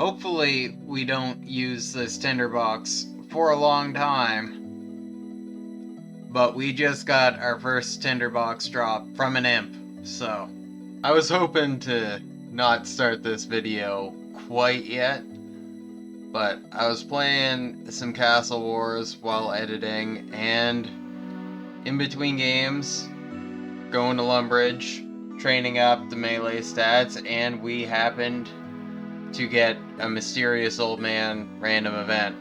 Hopefully we don't use this tinderbox for a long time. But we just got our first tinderbox drop from an imp, so I was hoping to not start this video quite yet, but I was playing some Castle Wars while editing, and in between games, going to Lumbridge, training up the melee stats, and we happened to get a mysterious old man random event.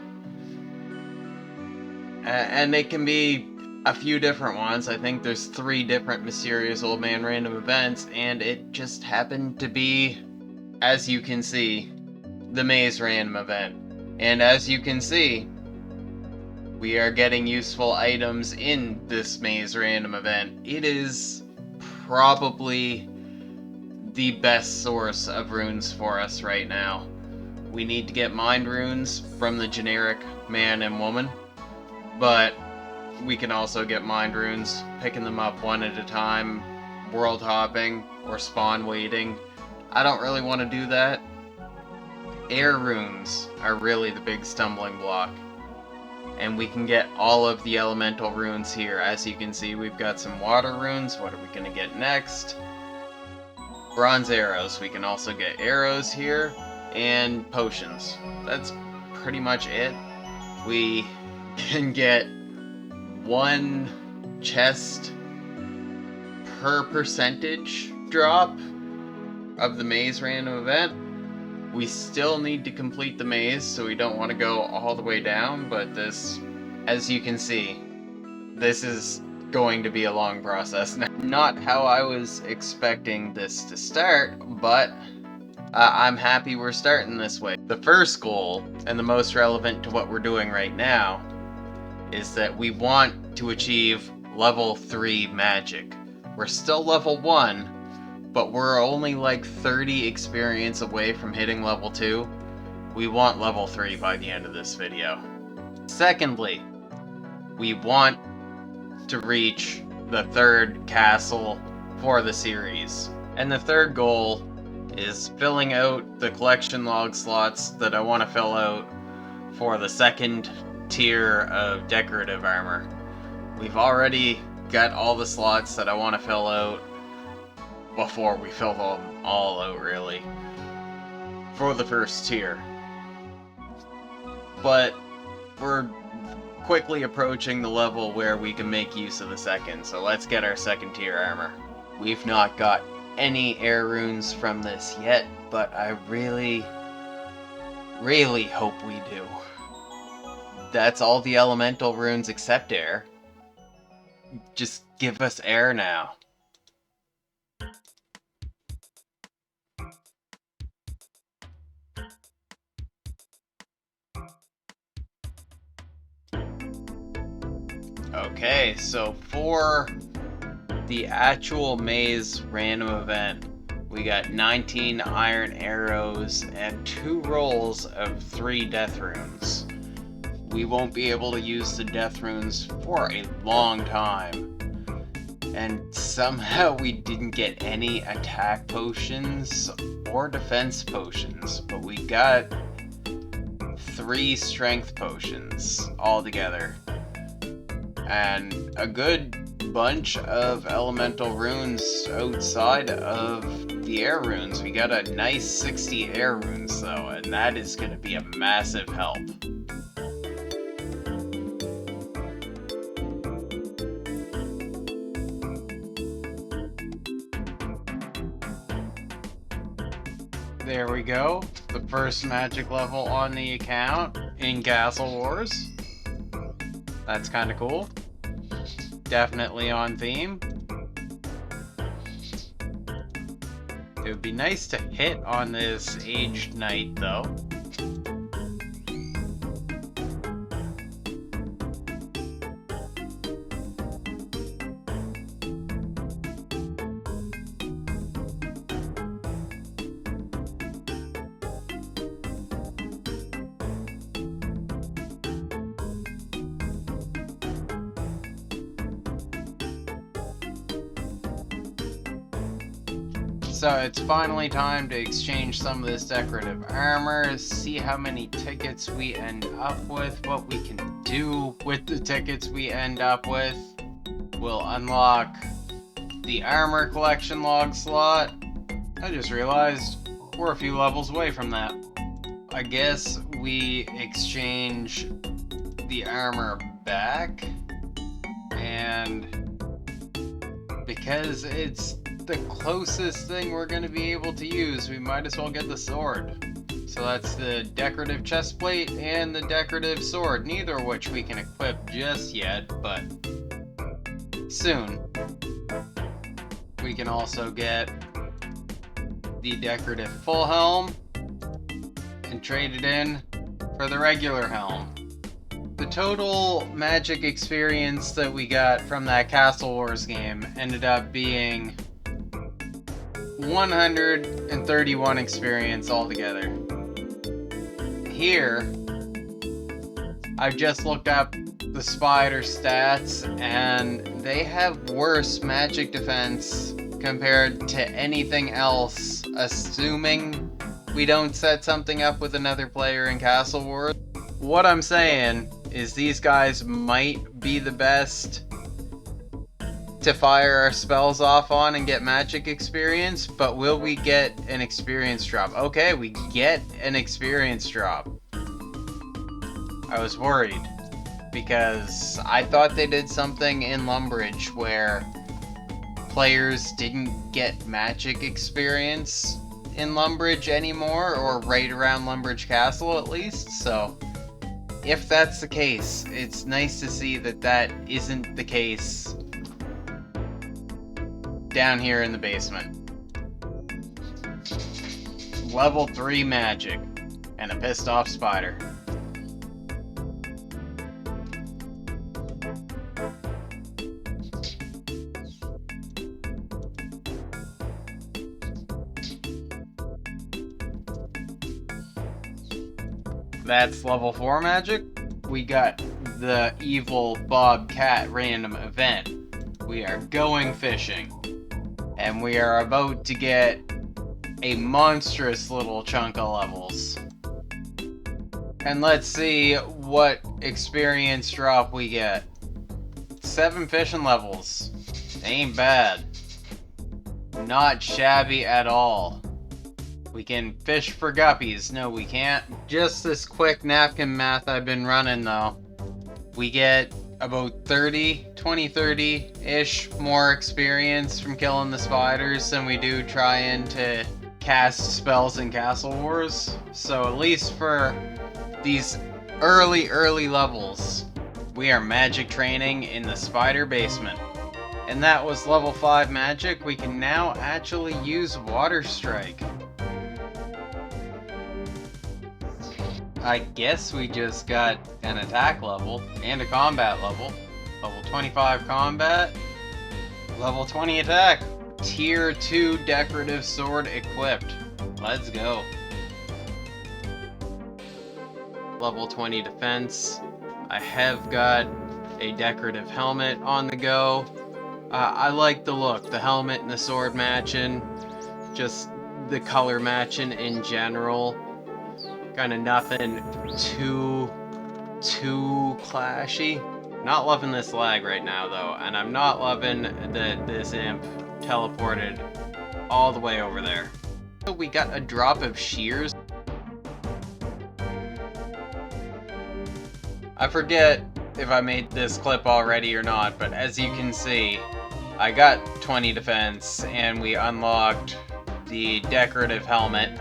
And it can be a few different ones. I think there's 3 different mysterious old man random events, and it just happened to be, as you can see, the maze random event. And as you can see, we are getting useful items in this maze random event. It is probably the best source of runes for us right now. We need to get mind runes from the generic man and woman, but we can also get mind runes, picking them up one at a time, world hopping, or spawn waiting. I don't really want to do that. Air runes are really the big stumbling block. And we can get all of the elemental runes here. As you can see, we've got some water runes. What are we going to get next? Bronze arrows. We can also get arrows here. And potions. That's pretty much it. We can get 1 chest per percentage drop of the maze random event. We still need to complete the maze, so we don't want to go all the way down, but this, as you can see, this is going to be a long process. Not how I was expecting this to start, but I'm happy we're starting this way. The first goal, and the most relevant to what we're doing right now, is that we want to achieve level 3 magic. We're still level 1, but we're only like 30 experience away from hitting level 2. We want level 3 by the end of this video. Secondly, we want to reach the 3rd castle for the series. And the 3rd goal is filling out the collection log slots that I want to fill out for the 2nd tier of decorative armor. We've already got all the slots that I want to fill out before we fill them all out, really, for the 1st tier. But we're quickly approaching the level where we can make use of the 2nd, so let's get our 2nd tier armor. We've not got any air runes from this yet, but I really hope we do. That's all the elemental runes except air. Just give us air now. Okay, so for the actual maze random event, we got 19 iron arrows and 2 rolls of 3 death runes. We won't be able to use the death runes for a long time. And somehow we didn't get any attack potions or defense potions, but we got 3 strength potions altogether. And a good bunch of elemental runes outside of the air runes. We got a nice 60 air runes though, and that is going to be a massive help. There we go, the first magic level on the account in Castle Wars. That's kind of cool. Definitely on theme. It would be nice to hit on this aged knight though. So it's finally time to exchange some of this decorative armor, see how many tickets we end up with, what we can do with the tickets we end up with. We'll unlock the armor collection log slot. I just realized we're a few levels away from that. I guess we exchange the armor back, and because it's the closest thing we're going to be able to use, we might as well get the sword. So that's the decorative chest plate and the decorative sword, neither of which we can equip just yet, but soon. We can also get the decorative full helm and trade it in for the regular helm. The total magic experience that we got from that Castle Wars game ended up being 131 experience altogether. Here, I've just looked up the spider stats, and they have worse magic defense compared to anything else, assuming we don't set something up with another player in Castle Wars. What I'm saying is these guys might be the best to fire our spells off on and get magic experience, but will we get an experience drop? Okay, we get an experience drop. I was worried because I thought they did something in Lumbridge where players didn't get magic experience in Lumbridge anymore, or right around Lumbridge Castle at least. So if that's the case, it's nice to see that that isn't the case down here in the basement. Level 3 magic and a pissed off spider. That's level 4 magic. We got the evil Bobcat random event. We are going fishing. And we are about to get a monstrous little chunk of levels. And let's see what experience drop we get. 7 fishing levels. Ain't bad. Not shabby at all. We can fish for guppies. No, we can't. Just this quick napkin math I've been running though. We get about 20-30-ish more experience from killing the spiders than we do trying to cast spells in Castle Wars. So at least for these early levels, we are magic training in the spider basement. And that was level 5 magic. We can now actually use Water Strike. I guess we just got an attack level and a combat level. Level 25 combat, level 20 attack. Tier 2 decorative sword equipped. Let's go. Level 20 defense. I have got a decorative helmet on the go. I like the look, the helmet and the sword matching, just the color matching in general. Kind of nothing too clashy. Not loving this lag right now though, and I'm not loving that this imp teleported all the way over there. So we got a drop of shears. I forget if I made this clip already or not, but as you can see, I got 20 defense and we unlocked the decorative helmet.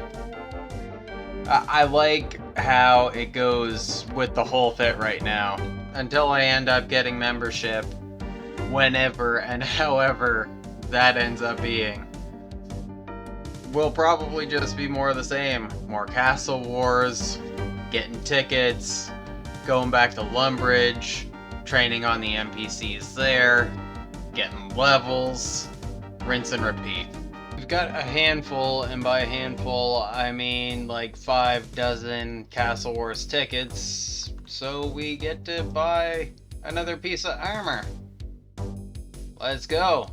I like how it goes with the whole fit right now, until I end up getting membership, whenever and however that ends up being. Will probably just be more of the same. More Castle Wars, getting tickets, going back to Lumbridge, training on the NPCs there, getting levels, rinse and repeat. We've got a handful, and by a handful I mean like 5 dozen Castle Wars tickets, so we get to buy another piece of armor. Let's go.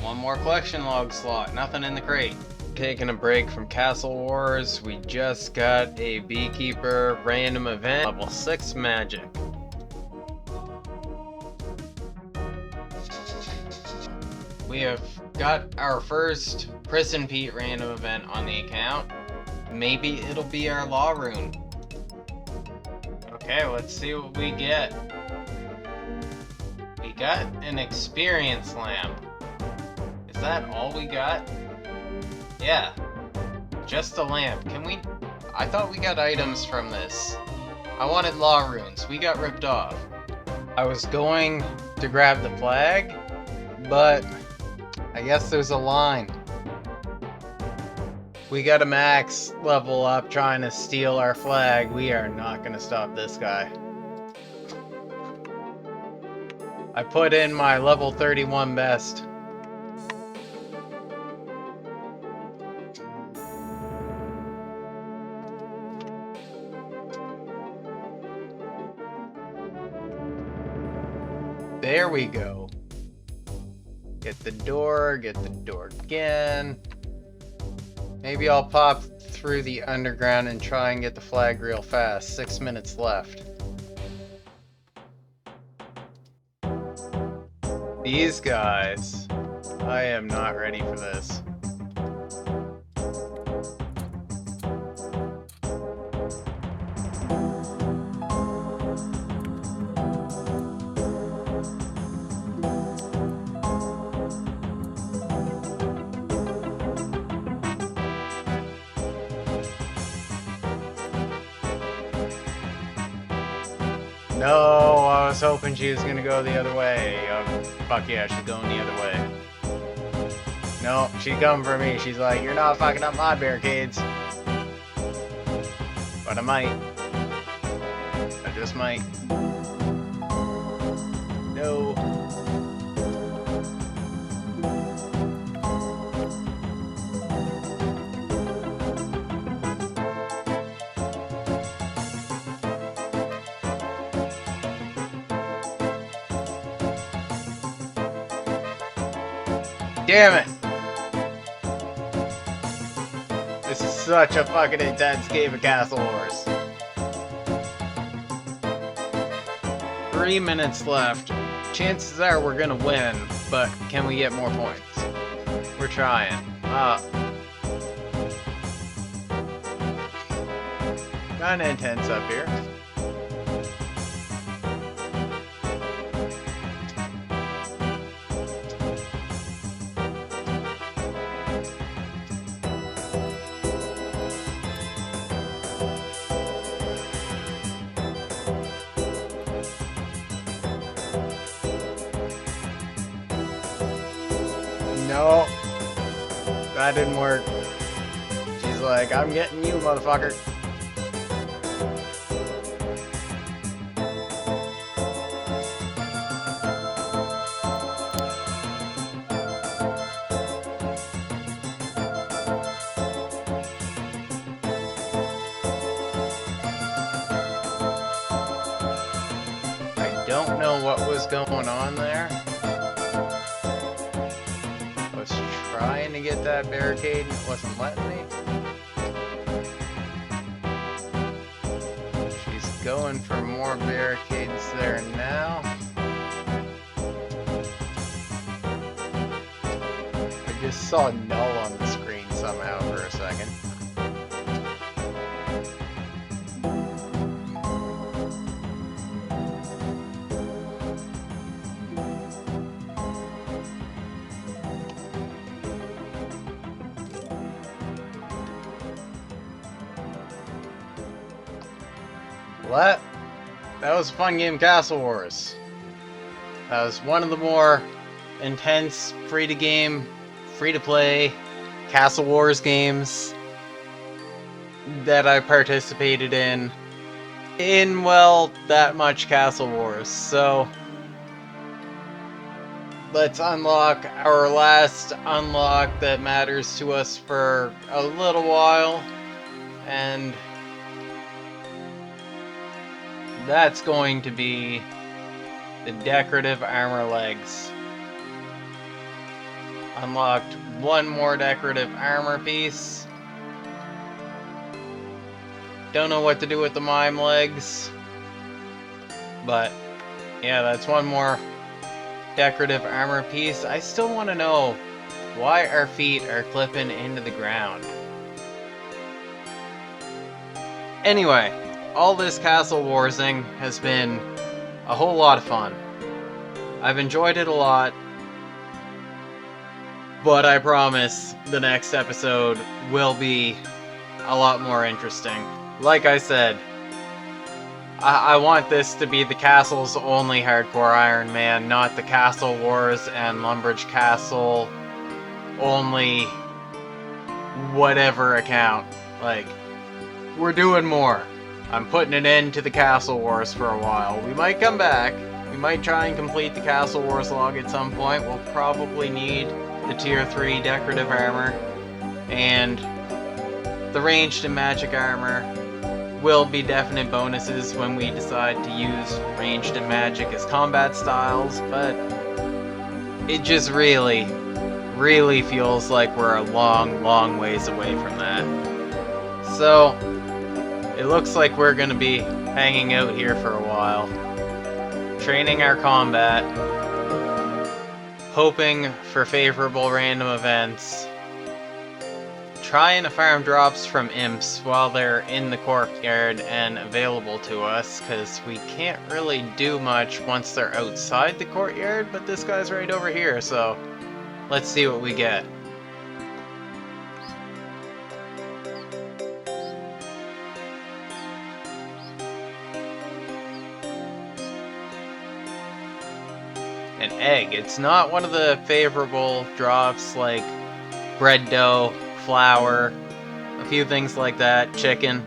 One more collection log slot, nothing in the crate. Taking a break from Castle Wars, we just got a Beekeeper random event, level 6 magic. We have got our first Prison Pete random event on the account. Maybe it'll be our Law Rune. Okay, let's see what we get. We got an Experience Lamp. Is that all we got? Yeah. Just a lamp. Can we... I thought we got items from this. I wanted Law Runes. We got ripped off. I was going to grab the flag, but I guess there's a line. We got a max level up trying to steal our flag. We are not going to stop this guy. I put in my level 31 best. There we go. Get the door again. Maybe I'll pop through the underground and try and get the flag real fast. 6 minutes left. These guys. I am not ready for this. No, I was hoping she was gonna go the other way. Oh, fuck yeah, she's going the other way. No, she's coming for me. She's like, you're not fucking up my barricades. But I might. I just might. No. Damn it! This is such a fucking intense game of Castle Wars. 3 minutes left. Chances are we're gonna win, but can we get more points? We're trying. Kinda intense up here. No, that didn't work. She's like, I'm getting you, motherfucker. I don't know what was going on there. Trying to get that barricade and it wasn't letting me. She's going for more barricades there now. I just saw null on the screen somehow for a second. Well, that was a fun game, Castle Wars. That was one of the more intense, free-to-game, free-to-play Castle Wars games that I participated in, well, that much Castle Wars. So, let's unlock our last unlock that matters to us for a little while, and that's going to be the decorative armor legs. Unlocked one more decorative armor piece. Don't know what to do with the mime legs. But, yeah, that's one more decorative armor piece. I still want to know why our feet are clipping into the ground. Anyway, all this Castle Warsing has been a whole lot of fun. I've enjoyed it a lot, but I promise the next episode will be a lot more interesting. Like I said, I want this to be the Castles Only Hardcore Iron Man, not the Castle Wars and Lumbridge Castle Only whatever account. Like, we're doing more. I'm putting an end to the Castle Wars for a while. We might come back. We might try and complete the Castle Wars log at some point. We'll probably need the Tier 3 decorative armor. And the ranged and magic armor will be definite bonuses when we decide to use ranged and magic as combat styles. But it just really feels like we're a long ways away from that. So it looks like we're going to be hanging out here for a while, training our combat, hoping for favorable random events, trying to farm drops from imps while they're in the courtyard and available to us, because we can't really do much once they're outside the courtyard, but this guy's right over here, so let's see what we get. An egg. It's not one of the favorable drops like bread dough, flour, a few things like that, chicken.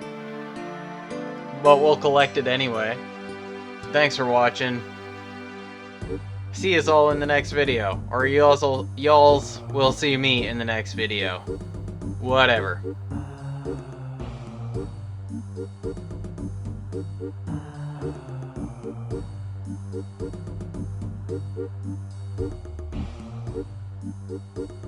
But we'll collect it anyway. Thanks for watching. See us all in the next video. Or y'alls will see me in the next video. Whatever.